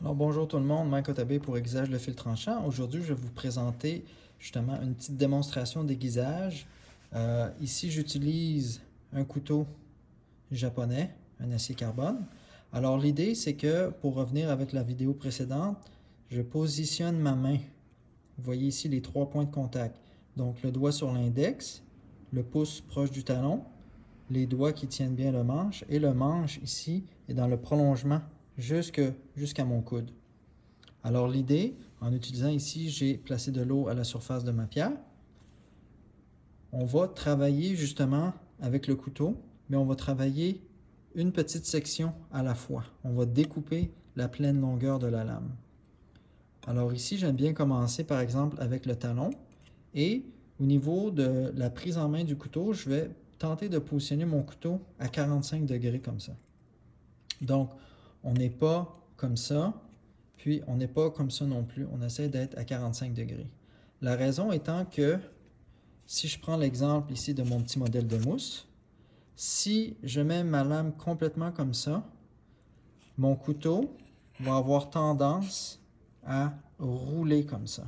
Alors bonjour tout le monde, Mike Otabé pour Aiguisage le fil tranchant. Aujourd'hui, je vais vous présenter justement une petite démonstration d'aiguisage. Ici, j'utilise un couteau japonais, un acier carbone. Alors l'idée, c'est que pour revenir avec la vidéo précédente, je positionne ma main. Vous voyez ici les 3 points de contact. Donc le doigt sur l'index, le pouce proche du talon, les doigts qui tiennent bien le manche et le manche ici est dans le prolongement jusqu'à mon coude. Alors l'idée, en utilisant ici, j'ai placé de l'eau à la surface de ma pierre. On va travailler justement avec le couteau, mais on va travailler une petite section à la fois. On va découper la pleine longueur de la lame. Alors ici, j'aime bien commencer par exemple avec le talon et au niveau de la prise en main du couteau, je vais tenter de positionner mon couteau à 45 degrés comme ça. Donc, on n'est pas comme ça, puis on n'est pas comme ça non plus. On essaie d'être à 45 degrés. La raison étant que, si je prends l'exemple ici de mon petit modèle de mousse, si je mets ma lame complètement comme ça, mon couteau va avoir tendance à rouler comme ça.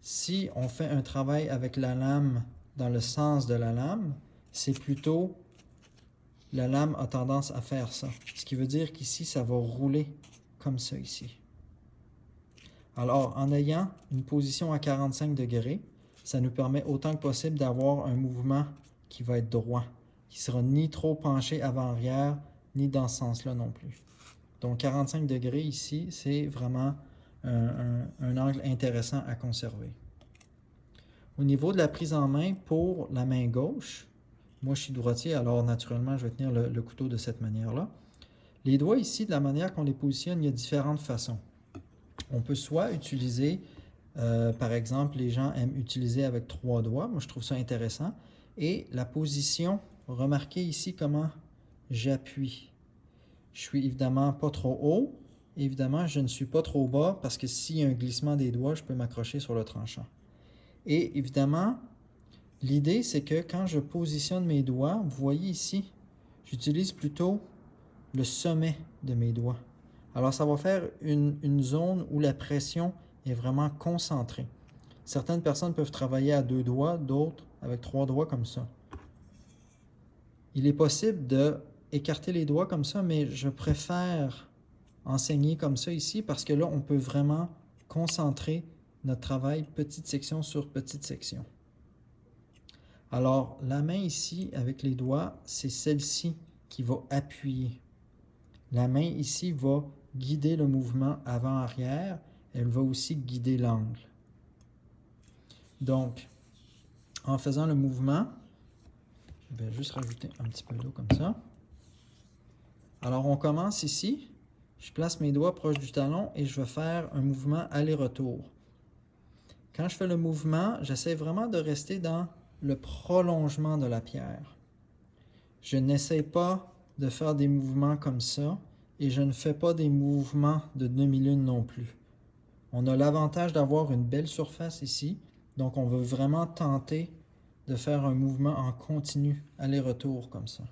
Si on fait un travail avec la lame dans le sens de la lame, c'est plutôt la lame a tendance à faire ça. Ce qui veut dire qu'ici, ça va rouler comme ça ici. Alors, en ayant une position à 45 degrés, ça nous permet autant que possible d'avoir un mouvement qui va être droit, qui ne sera ni trop penché avant-arrière, ni dans ce sens-là non plus. Donc, 45 degrés ici, c'est vraiment un angle intéressant à conserver. Au niveau de la prise en main pour la main gauche, moi je suis droitier, alors naturellement je vais tenir le couteau de cette manière-là. Les doigts ici, de la manière qu'on les positionne, il y a différentes façons. On peut soit utiliser, par exemple, les gens aiment utiliser avec 3 doigts. Moi, je trouve ça intéressant. Et la position, remarquez ici comment j'appuie. Je suis évidemment pas trop haut. Évidemment, je ne suis pas trop bas parce que s'il y a un glissement des doigts, je peux m'accrocher sur le tranchant. Et évidemment, l'idée, c'est que quand je positionne mes doigts, vous voyez ici, j'utilise plutôt le sommet de mes doigts. Alors, ça va faire une zone où la pression est vraiment concentrée. Certaines personnes peuvent travailler à 2 doigts, d'autres avec 3 doigts comme ça. Il est possible d'écarter les doigts comme ça, mais je préfère enseigner comme ça ici parce que là, on peut vraiment concentrer notre travail petite section sur petite section. Alors, la main ici, avec les doigts, c'est celle-ci qui va appuyer. La main ici va guider le mouvement avant-arrière. Elle va aussi guider l'angle. Donc, en faisant le mouvement, je vais juste rajouter un petit peu d'eau comme ça. Alors, on commence ici. Je place mes doigts proches du talon et je vais faire un mouvement aller-retour. Quand je fais le mouvement, j'essaie vraiment de rester dans le prolongement de la pierre. Je n'essaie pas de faire des mouvements comme ça et je ne fais pas des mouvements de demi-lune non plus. On a l'avantage d'avoir une belle surface ici, donc on veut vraiment tenter de faire un mouvement en continu, aller-retour comme ça.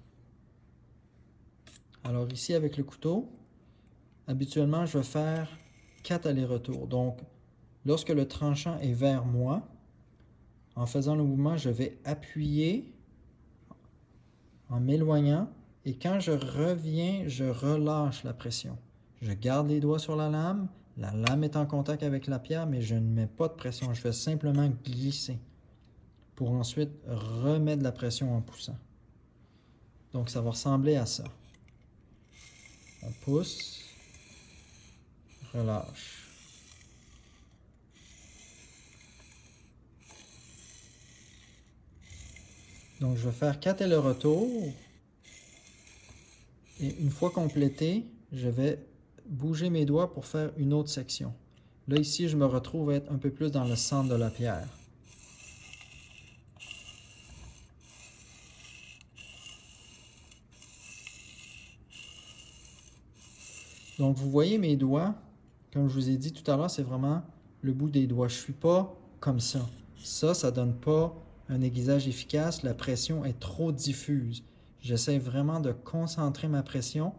Alors ici avec le couteau, habituellement je vais faire 4 allers-retours. Donc lorsque le tranchant est vers moi, en faisant le mouvement, je vais appuyer en m'éloignant et quand je reviens, je relâche la pression. Je garde les doigts sur la lame est en contact avec la pierre, mais je ne mets pas de pression. Je fais simplement glisser pour ensuite remettre de la pression en poussant. Donc ça va ressembler à ça. On pousse, relâche. Donc je vais faire 4 allers-retours. Et une fois complété, je vais bouger mes doigts pour faire une autre section. Là, ici, je me retrouve à être un peu plus dans le centre de la pierre. Donc, vous voyez mes doigts, comme je vous ai dit tout à l'heure, c'est vraiment le bout des doigts. Je ne suis pas comme ça. Ça ne donne pas un aiguisage efficace. La pression est trop diffuse. J'essaie vraiment de concentrer ma pression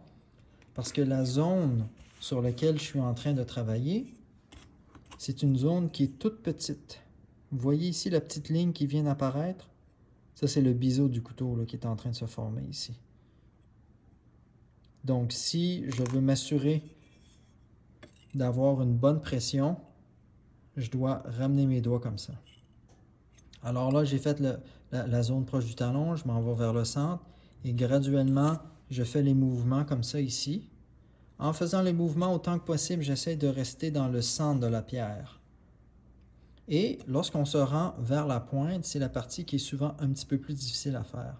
Parce que la zone sur laquelle je suis en train de travailler, c'est une zone qui est toute petite. Vous voyez ici la petite ligne qui vient d'apparaître? Ça, c'est le biseau du couteau là, qui est en train de se former ici. Donc, si je veux m'assurer d'avoir une bonne pression, je dois ramener mes doigts comme ça. Alors là, j'ai fait la zone proche du talon, je m'en vais vers le centre et graduellement, je fais les mouvements comme ça ici. En faisant les mouvements autant que possible, j'essaie de rester dans le centre de la pierre. Et lorsqu'on se rend vers la pointe, c'est la partie qui est souvent un petit peu plus difficile à faire.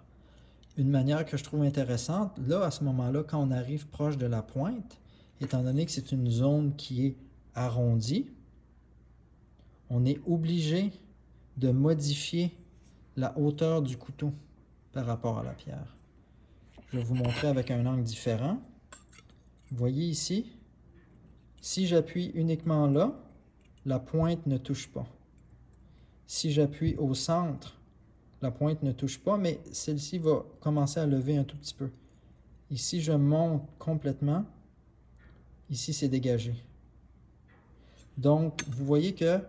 Une manière que je trouve intéressante, là, à ce moment-là, quand on arrive proche de la pointe, étant donné que c'est une zone qui est arrondie, on est obligé de modifier la hauteur du couteau par rapport à la pierre. Je vais vous montrer avec un angle différent. Vous voyez ici, si j'appuie uniquement là, la pointe ne touche pas. Si j'appuie au centre, la pointe ne touche pas, mais celle-ci va commencer à lever un tout petit peu. Ici, je monte complètement. Ici, c'est dégagé. Donc, vous voyez que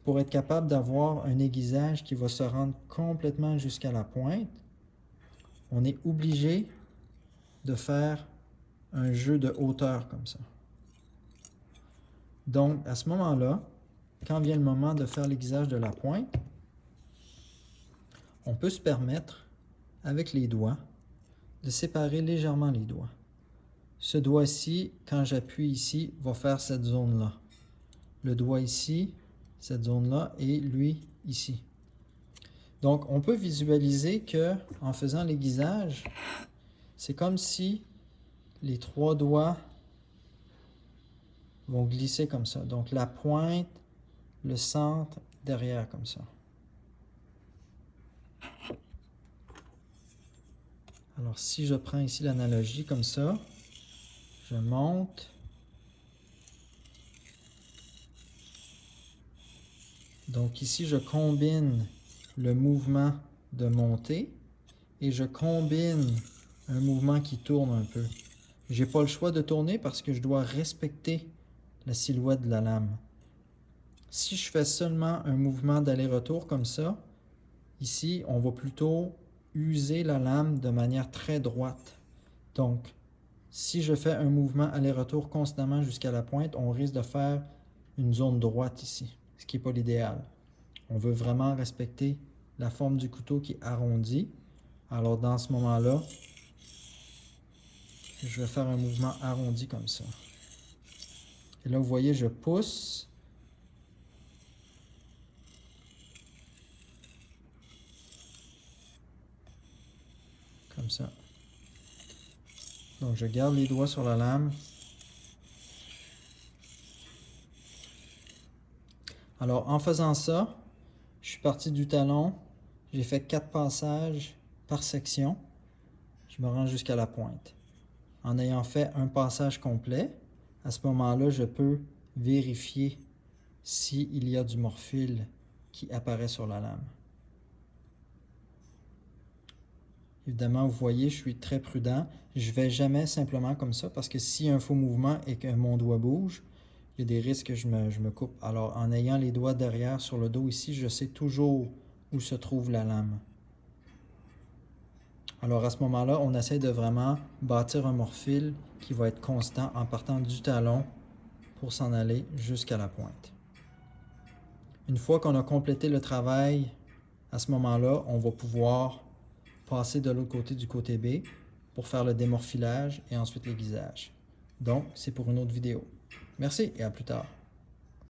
pour être capable d'avoir un aiguisage qui va se rendre complètement jusqu'à la pointe, on est obligé de faire un jeu de hauteur comme ça. Donc, à ce moment-là, quand vient le moment de faire l'aiguisage de la pointe, on peut se permettre, avec les doigts, de séparer légèrement les doigts. Ce doigt-ci, quand j'appuie ici, va faire cette zone-là. Le doigt ici, cette zone-là, et lui, ici. Donc, on peut visualiser que en faisant l'aiguisage, c'est comme si les trois doigts vont glisser comme ça. Donc, la pointe, le centre, derrière comme ça. Alors, si je prends ici l'analogie comme ça, je monte. Donc ici, je combine le mouvement de montée et je combine un mouvement qui tourne un peu. Je n'ai pas le choix de tourner parce que je dois respecter la silhouette de la lame. Si je fais seulement un mouvement d'aller-retour comme ça, ici, on va plutôt user la lame de manière très droite. Donc, si je fais un mouvement aller-retour constamment jusqu'à la pointe, on risque de faire une zone droite ici, ce qui n'est pas l'idéal. On veut vraiment respecter la forme du couteau qui est arrondie. Alors dans ce moment-là, je vais faire un mouvement arrondi comme ça. Et là, vous voyez, je pousse. Comme ça. Donc, je garde les doigts sur la lame. Alors, en faisant ça, je suis parti du talon. J'ai fait 4 passages par section. Je me rends jusqu'à la pointe. En ayant fait un passage complet, à ce moment-là, je peux vérifier s'il y a du morphile qui apparaît sur la lame. Évidemment, vous voyez, je suis très prudent. Je ne vais jamais simplement comme ça parce que s'il y a un faux mouvement et que mon doigt bouge, il y a des risques que je me coupe. Alors, en ayant les doigts derrière sur le dos ici, je sais toujours où se trouve la lame. Alors, à ce moment-là, on essaie de vraiment bâtir un morphile qui va être constant en partant du talon pour s'en aller jusqu'à la pointe. Une fois qu'on a complété le travail, à ce moment-là, on va pouvoir passer de l'autre côté du côté B pour faire le démorphilage et ensuite l'aiguisage. Donc, c'est pour une autre vidéo. Merci et à plus tard.